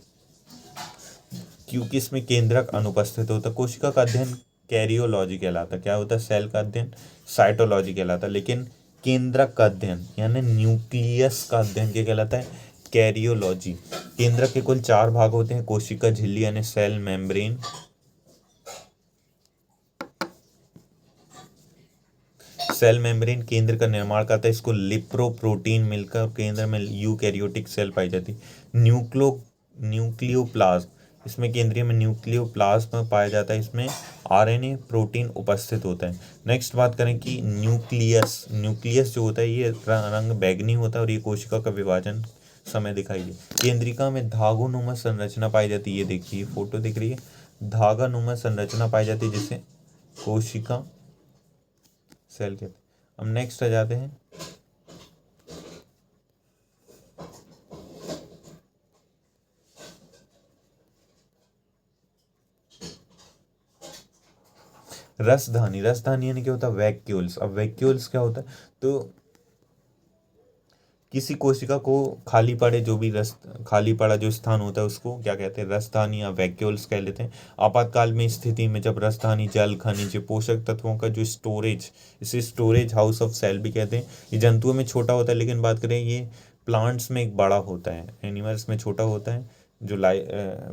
क्योंकि इसमें केंद्रक अनुपस्थित होता है। कोशिका का अध्ययन कैरियोलॉजी कहलाता है। क्या होता है? सेल का अध्ययन साइटोलॉजी कहलाता है। लेकिन केंद्रक का अध्ययन यानी न्यूक्लियस का अध्ययन क्या कहलाता है? कैरियोलॉजी। केंद्रक के कुल 4 भाग होते हैं: कोशिका झिल्ली यानी सेल मेम्ब्रेन, सेल मेम्ब्रेन केंद्र का निर्माण करता है, इसको लिप्रोप्रोटीन मिलकर, और केंद्र में यूकैरियोटिक सेल पाई जाती है। न्यूक्लियोप्लाज्म, इसमें केंद्रीय में न्यूक्लियोप्लाज्म पाया जाता है, इसमें आरएनए प्रोटीन उपस्थित होता है। नेक्स्ट बात करें कि न्यूक्लियस जो होता है ये रंग बैंगनी होता है और ये कोशिका का विभाजन समय दिखाई दे। केंद्रिका में धागोनुमा संरचना पाई जाती है। ये देखिए फोटो दिख रही है, धागानुमा संरचना पाई जाती है जिसे कोशिका सेल कहते हैं। अब नेक्स्ट आ जाते हैं रसधानी। रसधानी यानी क्या होता है? वैक्यूल्स। अब वैक्यूल्स क्या होता है? तो किसी कोशिका को खाली पड़े, जो भी रस खाली पड़ा जो स्थान होता है उसको क्या कहते हैं? रसधानी या वैक्यूल्स कह लेते हैं। आपातकाल में स्थिति में जब रसधानी जल, खनिज, पोषक तत्वों का जो स्टोरेज, इसे स्टोरेज हाउस ऑफ सेल भी कहते हैं। ये जंतुओं में छोटा होता है, लेकिन बात करें ये प्लांट्स में एक बड़ा होता है, एनिमल्स में छोटा होता है जो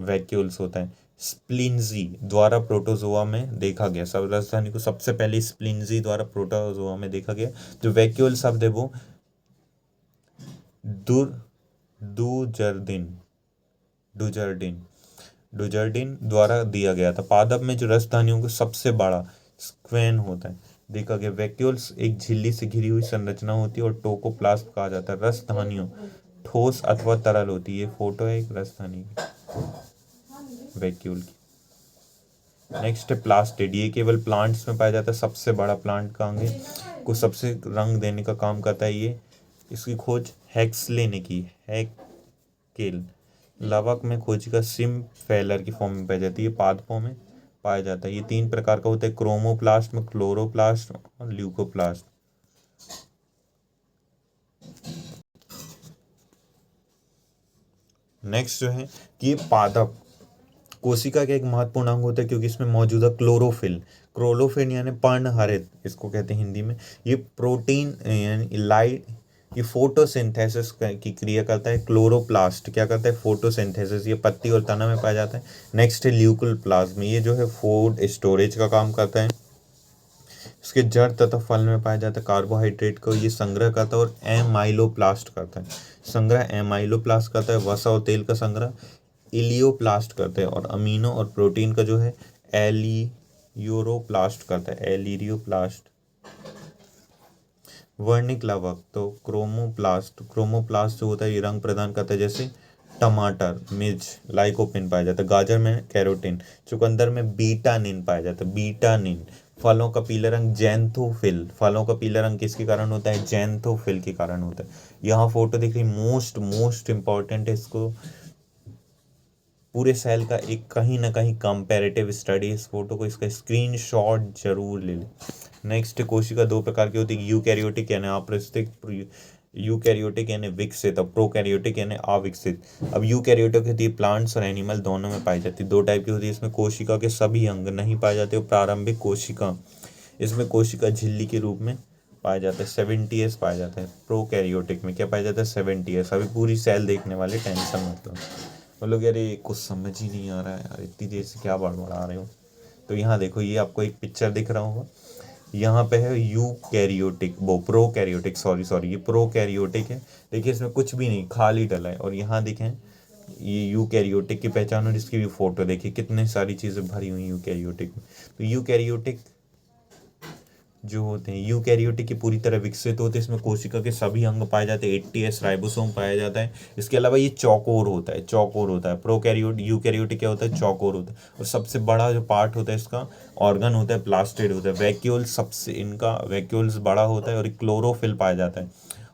वैक्यूल्स होता है। स्प्लिंजी द्वारा प्रोटोजोआ में देखा गया। सब राजधानी को सबसे पहले स्प्लिंजी द्वारा प्रोटोजोआ में देखा गया। जो वैक्यूल शब्द है वो दुर डूजरडिन डूजरडिन डूजरडिन द्वारा दिया गया था। पादप में जो रसधानियों का सबसे बड़ा स्क्वेन होता है देखा गया। वैक्यूल्स एक झिल्ली से घिरी हुई संरचना होती है और टोकोप्लास्ट कहा जाता है। रसधानियों ठोस अथवा तरल होती है। ये फोटो है एक रसधानी की, वैक्यूल की। नेक्स्ट है प्लास्टिड। ये केवल प्लांट्स में पाया जाता है। सबसे बड़ा प्लांट का अंग है, को सबसे रंग देने का काम करता है ये। इसकी खोज हेक्सले ने की। हैकेल लवक में खोजी का सिम फैलर की फॉर्म में पाई जाती है। पादपों में पाया जाता है। ये 3 प्रकार का होता है: क्रोमोप्लास्ट में, क्लोरोप्लास्ट और ल्यूकोप्लास्ट। नेक्स्ट जो है कि ये पादप कोशिका का एक महत्वपूर्ण अंग होता है क्योंकि इसमें मौजूदा क्लोरोफिल यानी पर्णहरित इसको कहते हैं हिंदी में। ये प्रोटीन यानी लाइट, ये फोटोसिंथेसिस की क्रिया करता है। क्लोरोप्लास्ट क्या करता है? फोटोसिंथेसिस। ये पत्ती और तना में पाया जाता है। नेक्स्ट है ल्यूकोप्लाज्म। ये जो है फूड स्टोरेज का काम करता है। इसके जड़ तथा फल में पाया जाता है। कार्बोहाइड्रेट को ये संग्रह करता है और एमाइलोप्लास्ट करता है। एमाइलोप्लास्ट करता है। वसा और तेल का संग्रह इलियोप्लास्ट करता है। और अमीनो और प्रोटीन का जो है एलियोरोप्लास्ट करता है। एलियोप्लास्ट। वर्णिक लवक तो क्रोमोप्लास्ट जो होता है ये रंग प्रदान करता है, जैसे टमाटर, मिर्च, लाइकोपिन पाया जाता है। गाजर में कैरोटीन, चुकंदर में बीटानिन पाया जाता है। बीटानिन। फलों का पीला रंग जैंथोफिल। फलों का पीला रंग किसके कारण होता है? जैंथोफिल के कारण होता है। यहाँ फोटो दिख रही, मोस्ट इंपॉर्टेंट है। इसको पूरे सेल का एक कहीं ना कहीं कंपैरेटिव स्टडी, इस फोटो को इसका स्क्रीनशॉट जरूर ले लें। नेक्स्ट कोशिका 2 प्रकार की होती है: यूकैरियोटिक यानी अप्रस्थित, यूकैरियोटिक यानी विकसित, और प्रोकैरियोटिक यानी अविकसित। अब यूकैरियोटिक होती है प्लांट्स और एनिमल दोनों में पाई जाती है। 2 टाइप की होती है। इसमें कोशिका के सभी अंग नहीं पाए जाते। और प्रारंभिक कोशिका, इसमें कोशिका झिल्ली के रूप में पाया जाता है। 70s पाया जाता है। प्रोकैरियोटिक में क्या पाया जाता है? 70s। अभी पूरी सेल देखने वाले, टेंशन मतलब यार ये कुछ समझ ही नहीं आ रहा है यार, इतनी देर से क्या बड़बड़ा रहे हो। तो यहाँ देखो, ये आपको एक पिक्चर दिख रहा होगा। यहाँ पे है यूकैरियोटिक, वो प्रोकैरियोटिक, सॉरी ये प्रोकैरियोटिक है। देखिए इसमें कुछ भी नहीं, खाली डला है। और यहाँ देखें ये यूकैरियोटिक की पहचान, और इसकी भी फोटो देखिए, कितनी सारी चीज़ें भरी हुई यूकैरियोटिक में। तो यूकैरियोटिक जो होते हैं, यूकैरियोटिक की पूरी तरह विकसित होते हैं। इसमें कोशिका के सभी अंग पाए जाते हैं। 80s राइबोसोम पाया जाता है। इसके अलावा ये चौकोर होता है। यूकैरियोटिक क्या होता है? चौकोर होता है। और सबसे बड़ा जो पार्ट होता है इसका, ऑर्गन होता है, प्लास्टिड होता है। वैक्यूल सबसे, इनका वैक्यूल्स बड़ा होता है और क्लोरोफिल पाया जाता है।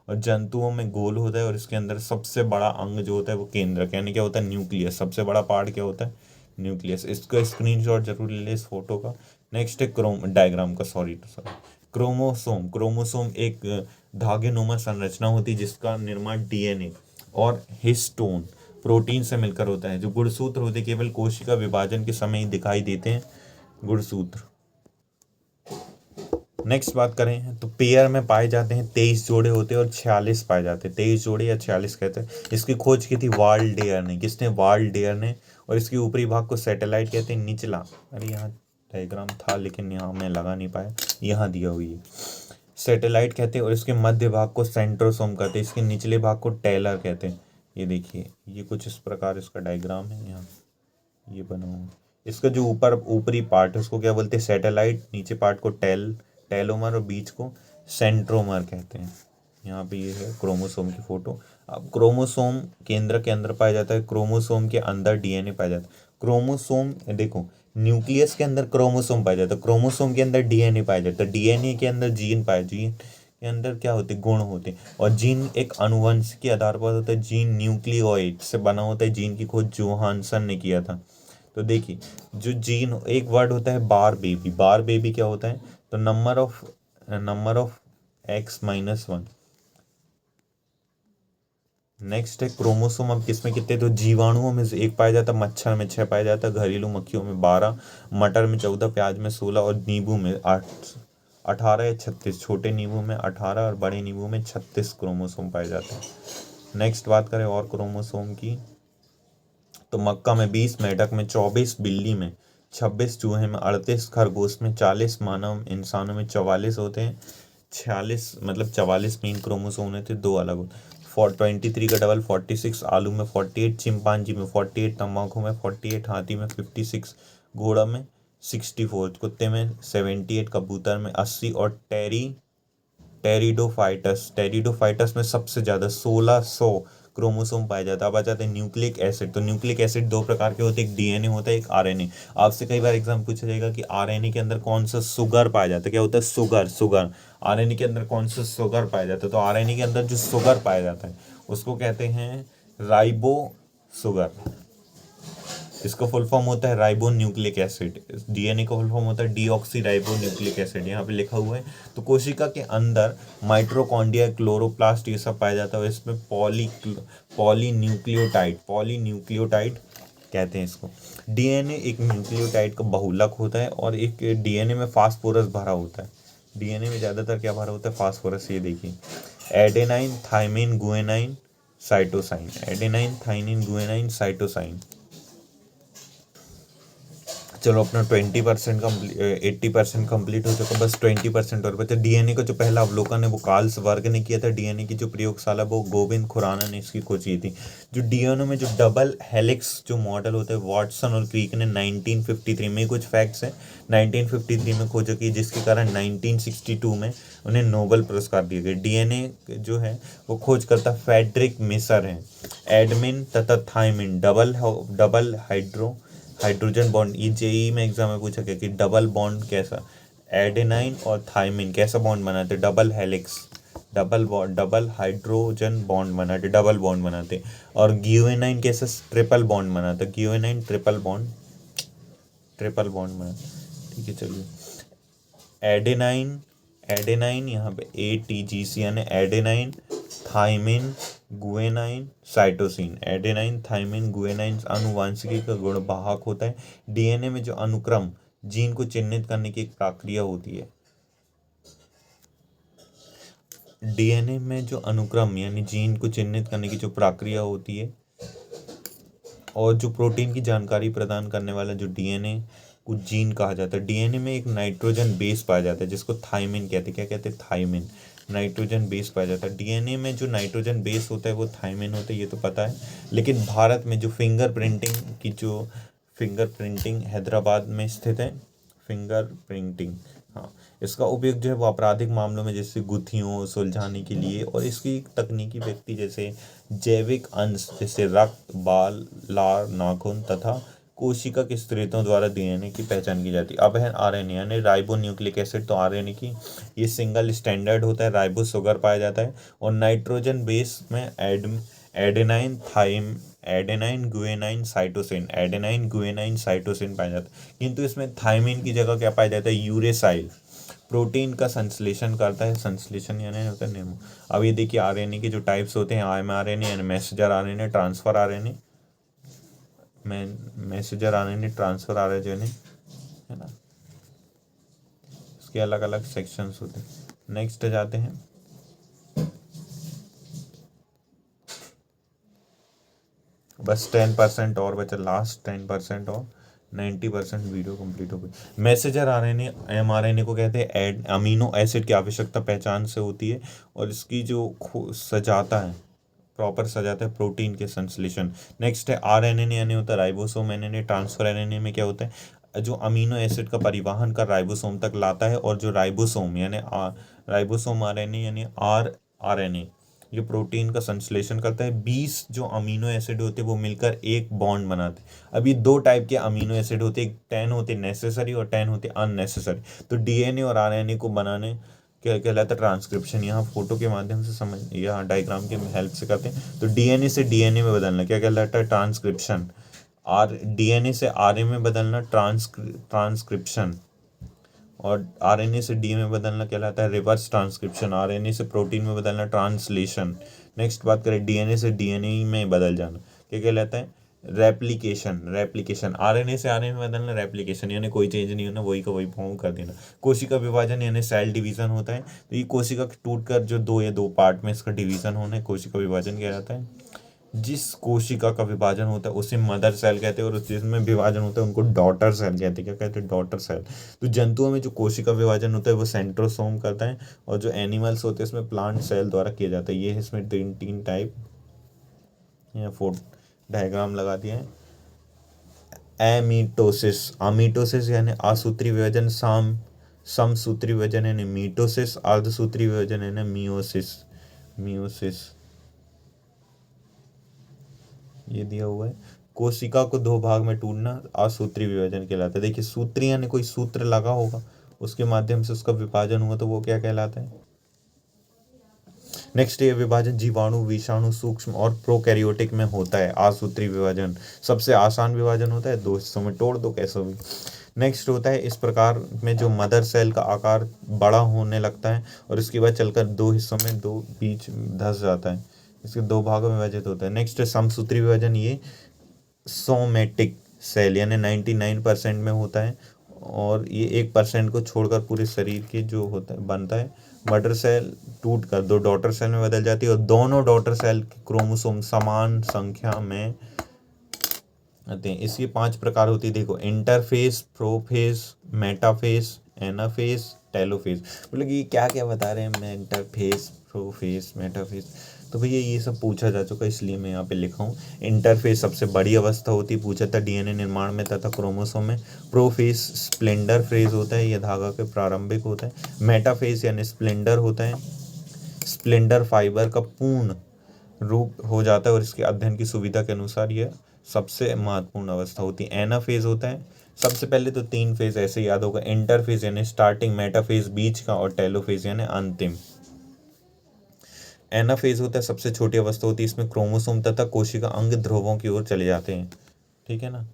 और जंतुओं में गोल होता है। और इसके अंदर सबसे बड़ा अंग जो होता है वो केंद्रक यानी क्या होता है? न्यूक्लियस। सबसे बड़ा पार्ट क्या होता है? न्यूक्लियस। इसका स्क्रीनशॉट जरूर ले लें इस फोटो का। नेक्स्ट है डायग्राम का, सॉरी क्रोमोसोम। क्रोमोसोम एक धागेनुमा संरचना होती है जिसका निर्माण डीएनए और हिस्टोन प्रोटीन से मिलकर होता है। जो गुणसूत्र होते केवल कोशिका विभाजन के समय ही दिखाई देते हैं, गुणसूत्र। नेक्स्ट बात करें तो पेयर में पाए जाते हैं 23 जोड़े होते हैं और 46 पाए जाते हैं, 23 जोड़े या 46 कहते हैं। इसकी खोज की थी वाल्डेयर ने। किसने? वाल्डेयर ने। और इसके ऊपरी भाग को सैटेलाइट कहते हैं, निचला, अरे यहाँ डायग्राम था लेकिन यहाँ मैं लगा नहीं पाया, यहाँ दिया हुई है, सैटेलाइट कहते हैं। और इसके मध्य भाग को सेंट्रोसोम कहते हैं, इसके निचले भाग को टेलर कहते हैं। ये देखिए, ये कुछ इस प्रकार इसका डायग्राम है, यहाँ ये बना हुआ। इसका जो ऊपरी पार्ट है उसको क्या बोलते हैं? सैटेलाइट। नीचे पार्ट को टेलोमर और बीच को सेंट्रोमर कहते हैं। यहाँ पे ये है क्रोमोसोम की फोटो। अब क्रोमोसोम केंद्र के अंदर पाया जाता है, क्रोमोसोम के अंदर डीएनए पाया जाता है। क्रोमोसोम देखो, न्यूक्लियस के अंदर क्रोमोसोम पाया जाता है, क्रोमोसोम के अंदर डीएनए पाया जाता है, डीएनए के अंदर जीन पाया, जीन के अंदर क्या होते? गुण होते हैं। और जीन एक अनुवंश के आधार पर होता है। जीन न्यूक्लियोइड से बना होता है। जीन की खोज जोहानसन ने किया था। तो देखिए, जो जीन, एक वर्ड होता है बार बेबी। बार बेबी क्या होता है? तो नंबर ऑफ x-1। नेक्स्ट है क्रोमोसोम। अब किसमें कितने? तो जीवाणुओं में से 1 पाया जाता, मच्छर में 6 पाया जाता, घरेलू मक्खियों में 12, मटर में 14, प्याज में 16 और नींबू में 18 या 36। छोटे नींबू में 18 और बड़े नींबू में 36 क्रोमोसोम पाए जाते हैं। नेक्स्ट बात करें और क्रोमोसोम की, तो मक्का में 20, मेढक में 24, बिल्ली में 26, चूहे में 38, खरगोश में 40, मानव इंसानों में 44 होते हैं। 46 मतलब 44 मेन क्रोमोसोम होते, 2 अलग होते। 23 का डबल 46, आलू में 48, चिंपांजी में 48, तम्बाकू में 48, हाथी में 56, घोड़ा में 64, कुत्ते में 78, कबूतर में 80 और टेरिडोफाइटस में सबसे ज़्यादा 1600 क्रोमोसोम पाया जाता है। अब आ जाते हैं न्यूक्लिक एसिड। तो न्यूक्लिक एसिड 2 प्रकार के होते हैं, एक डीएनए होता है, एक आरएनए। आपसे कई बार एग्जाम पूछा जाएगा कि आरएनए के अंदर कौन सा सुगर पाया जाता है। क्या होता है? सुगर। आरएनए के अंदर कौन सा सुगर पाया जाता है? तो आरएनए के अंदर जो सुगर पाया जाता है उसको कहते हैं राइबो सुगर। इसका फुल फॉर्म होता है राइबो न्यूक्लिक एसिड। डीएनए का फुल फॉर्म होता है डीऑक्सी राइबो न्यूक्लिक एसिड, यहाँ पे लिखा हुआ है। तो कोशिका के अंदर माइट्रोकॉन्ड्रिया, क्लोरोप्लास्ट, ये सब पाया जाता है। इसमें पॉलीन्यूक्लियोटाइड कहते हैं इसको। डीएनए एक न्यूक्लियोटाइड का बहुलक होता है और एक डीएनए में फास्फोरस भरा होता है। डीएनए में ज़्यादातर क्या भरा होता है? फास्फोरस। ये देखिए, adenine, thymine, guanine, cytosine. Adenine, thymine, guanine, cytosine. चलो अपना 20% का 80% कंप्लीट हो चुका, बस 20% और बचा। डीएनए का जो पहला अवलोकन है वो कार्लसवर्ग ने किया था। डीएनए की जो प्रयोगशाला वो गोविंद खुराना ने इसकी खोज की थी। जो डीएनए में जो डबल हेलिक्स जो मॉडल होता है, वॉटसन और क्रिक ने 1953 में, कुछ फैक्ट्स हैं, 1953 में खोजा की, जिसके कारण 1962 में उन्हें नोबेल पुरस्कार दिए गए। डीएनए जो है वो खोजकर्ता फ्रेडरिक मिसर हैं। एडमिन तथा थाइमिन डबल हाइड्रोजन बॉन्ड, ये जेई में एग्जाम में पूछा गया कि डबल बॉन्ड कैसा, एडेनाइन और थाइमिन कैसा बॉन्ड बनाते? Double helix, double hydrogen bond बनाते, डबल बॉन्ड बनाते। और ग्यूएनाइन कैसे? ट्रिपल बॉन्ड बनाते, ग्यूएनाइन ट्रिपल बॉन्ड बनाते। ठीक है, चलिए। एडेनाइन यहाँ पे ATGC यानी adenine, thymine, guanine, cytosine. Adenine, thymine, guanine आनुवांशिकी का गुणवाहक होता है। डीएनए में जो अनुक्रम जीन को चिन्हित करने की एक प्रक्रिया होती है। डीएनए में जो अनुक्रम यानी जीन को चिन्हित करने की जो प्रक्रिया होती है और जो प्रोटीन की जानकारी प्रदान करने वाला जो डीएनए को जीन कहा जाता है। डीएनए में एक नाइट्रोजन बेस पाया जाता है जिसको थाइमिन कहते हैं। क्या कहते हैं? थाइमिन। नाइट्रोजन बेस पाया जाता है। डीएनए में जो नाइट्रोजन बेस होता है वो थाइमिन होता है, ये तो पता है। लेकिन भारत में जो फिंगरप्रिंटिंग हैदराबाद में स्थित है। फिंगरप्रिंटिंग, हाँ, इसका उपयोग जो है वो आपराधिक मामलों में जैसे गुत्थियों सुलझाने के लिए, और इसकी तकनीकी व्यक्ति जैसे जैविक अंश जैसे रक्त, बाल, लार, नाखून तथा कोशिका के स्त्रोतों द्वारा डीएनए की पहचान की जाती है। अब है आरएनए यानी राइबो न्यूक्लिक एसिड। तो आरएनए की ये सिंगल स्टैंडर्ड होता है, राइबो शुगर पाया जाता है और नाइट्रोजन बेस में adenine, adenine guanine cytosine, adenine guanine cytosine पाया जाता है, किंतु इसमें थायमिन की जगह क्या पाया जाता है, यूरेसाइल। प्रोटीन का संश्लेषण करता है, संश्लेषण यानी होता है नेमो। अब ये देखिए आरएनए के जो टाइप्स होते हैं, mRNA यानी messenger RNA, transfer RNA, messenger RNA, transfer RNA, है ना, इसके अलग अलग सेक्शंस होते हैं। नेक्स्ट जाते हैं, बस 10% और बचा, लास्ट 10% और 90% वीडियो कंप्लीट हो गई। मैसेंजर आरएनए mRNA को कहते हैं अमीनो एसिड की आवश्यकता पहचान से होती है, और इसकी जो सजाता है, प्रॉपर सजाता है प्रोटीन के संश्लेषण। नेक्स्ट है आरएनए यानी होता है राइबोसोम एनएनए। ट्रांसफर एनएनए में क्या होता है, जो अमीनो एसिड का परिवहन कर राइबोसोम तक लाता है, और जो राइबोसोम यानी राइबोसोम आरएनए यानी आरएनए ये प्रोटीन का संश्लेषण करता है। 20 जो अमीनो एसिड होते हैं वो मिलकर एक बॉन्ड बनाते हैं। अब ये दो टाइप के अमीनो एसिड होते हैं, 10 होते नेसेसरी और 10 होते अननेसेसरी। तो डीएनए और आरएनए को बनाने क्या कहलाता है, ट्रांसक्रिप्शन। यहाँ फोटो के माध्यम से समझ, यहाँ डायग्राम के हेल्प से करते हैं। तो डीएनए से डीएनए में बदलना क्या कहलाता है, ट्रांसक्रिप्शन। डीएनए से आरएनए में बदलना ट्रांसक्रिप्शन, और आरएनए से डी में बदलना कहलाता है रिवर्स ट्रांसक्रिप्शन। आरएनए से प्रोटीन में बदलना ट्रांसलेशन। नेक्स्ट बात करें डीएनए से डीएनए में बदल जाना, क्या कहलाता है, रेप्लिकेशन। रेप्लिकेशन आरएनए से आरएनए में बदलना रेप्लिकेशन, यानी कोई चेंज नहीं होना, वही का वही फॉर्म कर देना। कोशिका विभाजन यानी सेल डिवीजन होता है। तो ये कोशिका टूट कर जो दो या दो पार्ट में इसका डिवीजन होना है, कोशिका विभाजन कहलाता है। जिस कोशिका का विभाजन होता है उसे मदर सेल कहते हैं, और जिसमें विभाजन होता है उनको डॉटर सेल कहते हैं। क्या कहते हैं, डॉटर सेल। तो जंतुओं में जो कोशिका विभाजन होता है वो सेंट्रोसोम करता है, और जो एनिमल्स होते हैं इसमें प्लांट सेल द्वारा किया जाता है। ये है इसमें तीन टाइप, या फोर डायग्राम लगा दिया है। एमीटोसिस, अमीटोसिस यानी असूत्री विभाजन, समसूत्री विभाजन यानी मीटोसिस, अर्धसूत्री विभाजन यानी मियोसिस। मियोसिस ये दिया हुआ है। कोशिका को दो भाग में टूटना असूत्री विभाजन कहलाता है। देखिए सूत्री यानी कोई सूत्र लगा होगा, उसके माध्यम से उसका विभाजन हुआ, तो वो क्या कहलाता है। नेक्स्ट ये विभाजन जीवाणु, विषाणु, सूक्ष्म और प्रोकैरियोटिक में होता है। असूत्री विभाजन सबसे आसान विभाजन होता है, दो हिस्सों में तोड़ दो कैसे भी। नेक्स्ट होता है इस प्रकार में जो मदर सेल का आकार बड़ा होने लगता है, और इसके बाद चलकर दो हिस्सों में, दो बीच धस जाता है, इसके दो भागों में विभाजित होता है। नेक्स्ट है समसूत्री विभाजन, ये सोमेटिक सेल यानी 99% में होता है, और ये 1% को छोड़कर पूरे शरीर के जो होता है बनता है। मदर सेल टूट कर दो डॉटर सेल में बदल जाती है, और दोनों डॉटर सेल के क्रोमोसोम समान संख्या में आते हैं। इसकी 5 प्रकार होती है, देखो इंटरफेस, प्रोफेस, मेटाफेस, एनाफेस, टेलोफेस। मतलब ये क्या क्या बता रहे हैं, मैं इंटरफेस, प्रोफेस, मेटाफेस, तो भैया ये सब पूछा जा चुका है, इसलिए मैं यहाँ पे लिखा हूँ। इंटरफेस सबसे बड़ी अवस्था होती है, पूछा था डीएनए निर्माण में तथा क्रोमोसोम में। प्रोफेस स्प्लेंडर फेज होता है, यह धागा के प्रारंभिक होता है। मेटाफेस यानी स्प्लेंडर होता है, स्प्लेंडर फाइबर का पूर्ण रूप हो जाता है, और इसके अध्ययन की सुविधा के अनुसार यह सबसे महत्वपूर्ण अवस्था होती है। एनाफेज होता है, सबसे पहले तो 3 फेज ऐसे याद होगा, इंटरफेज यानी स्टार्टिंग, मेटाफेज बीच का, और टेलोफेज यानी अंतिम। एनाफेज होता है सबसे छोटी अवस्था होती है, इसमें क्रोमोसोम तथा कोशिका अंग ध्रुवों की ओर चले जाते हैं, ठीक है ना।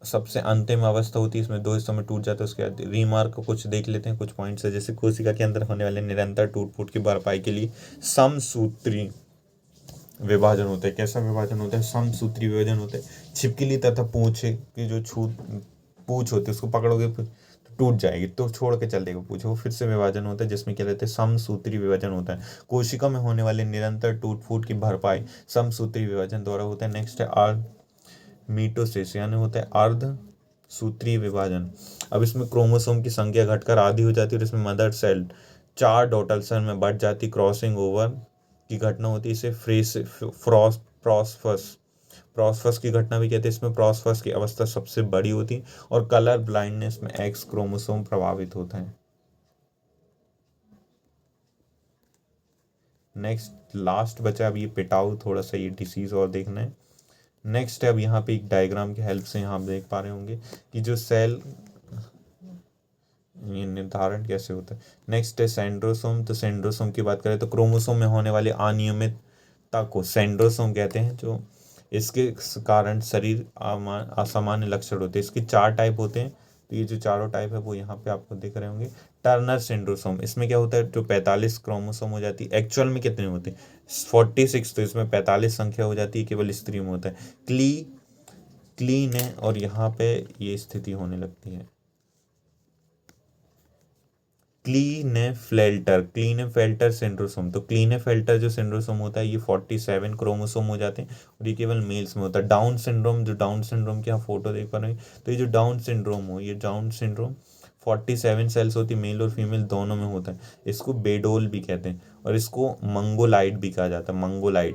सबसे अंतिम अवस्था होती है, इसमें दो हिस्सों में टूट जाता है। उसके बाद रीमार्क को कुछ देख लेते हैं, कुछ पॉइंट्स है, जैसे कोशिका के अंदर होने वाले निरंतर टूट फूट की भरपाई के लिए समसूत्री विभाजन होता है। कैसा विभाजन होता है, समसूत्री विभाजन होता है। छिपकली तथा पूंछ की जो पूंछ होती है उसको पकड़ोगे तो टूट जाएगी, तो छोड़ के चल देगा पूंछ, वो फिर से विभाजन होता है, जिसमें क्या रहते हैं, समसूत्री विभाजन होता है। कोशिका में होने वाले निरंतर टूट फूट की भरपाई समसूत्री विभाजन द्वारा होता है। नेक्स्ट है मीटोसिस यानी होता है अर्ध सूत्रीय विभाजन। अब इसमें क्रोमोसोम की संख्या घटकर आधी हो जाती है, और इसमें मदर सेल 4 डॉटर सेल में बढ़ जाती, क्रॉसिंग ओवर की घटना होती है, इसे प्रोस्फस की घटना भी कहते हैं। इसमें प्रोस्फस की अवस्था सबसे बड़ी होती, और कलर ब्लाइंडनेस में एक्स क्रोमोसोम प्रभावित होता है। नेक्स्ट लास्ट बचा अब ये पिटाऊ, थोड़ा सा ये डिसीज और देखना है। नेक्स्ट है अब यहाँ पे एक डायग्राम की हेल्प से यहाँ आप देख पा रहे होंगे कि जो सेल ये निर्धारण कैसे होता है। नेक्स्ट है सेंड्रोसोम। तो सेंड्रोसोम की बात करें तो क्रोमोसोम में होने वाली अनियमितता को सेंड्रोसोम कहते हैं। जो इसके कारण शरीर असामान्य लक्षण होते हैं। इसके 4 टाइप होते हैं, तो ये जो चारों टाइप है वो यहाँ पे आपको दिख रहे होंगे। टर्नर सिंड्रोम, इसमें क्या होता है, जो 45 क्रोमोसोम हो जाती है, एक्चुअल में कितने होते हैं 46, तो इसमें 45 संख्या हो जाती है, केवल स्त्री में होता है। क्लीन है और यहाँ पे ये स्थिति होने लगती है। क्लीनेफेल्टर सिंड्रोम, तो क्लीनेफेल्टर जो सिंड्रोम होता है ये 47 क्रोमोसोम हो जाते हैं और ये केवल मेल्स में होता है। डाउन सिंड्रोम, जो डाउन सिंड्रोम की आप फोटो देख पा रहे हैं, तो ये जो डाउन सिंड्रोम 47 सेल्स होती है, मेल और फीमेल दोनों में होता है। इसको बेडोल भी कहते हैं और इसको मंगोलाइड भी कहा जाता है, मंगोलाइड।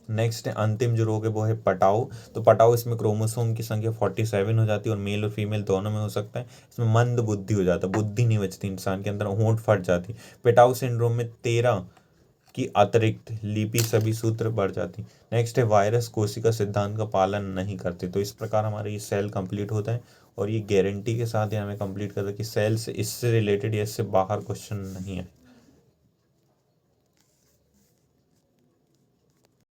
नेक्स्ट अंतिम जो रोग है वो है पटाओ। तो पटाओ, इसमें क्रोमोसोम की संख्या 47 हो जाती है और मेल और फीमेल दोनों में हो सकता है। इसमें मंद बुद्धि हो जाता है, बुद्धि नहीं बचती इंसान के अंदर, होंठ फट जाती। पेटाओ सिंड्रोम में 13 की अतिरिक्त लिपि सभी सूत्र बढ़ जाती। नेक्स्ट है वायरस कोशिका सिद्धांत का पालन नहीं करते। तो इस प्रकार हमारा ये सेल कंप्लीट होता है और ये गारंटी के साथ ही हमें कंप्लीट करता है कि सेल से इससे रिलेटेड या इससे बाहर क्वेश्चन नहीं है।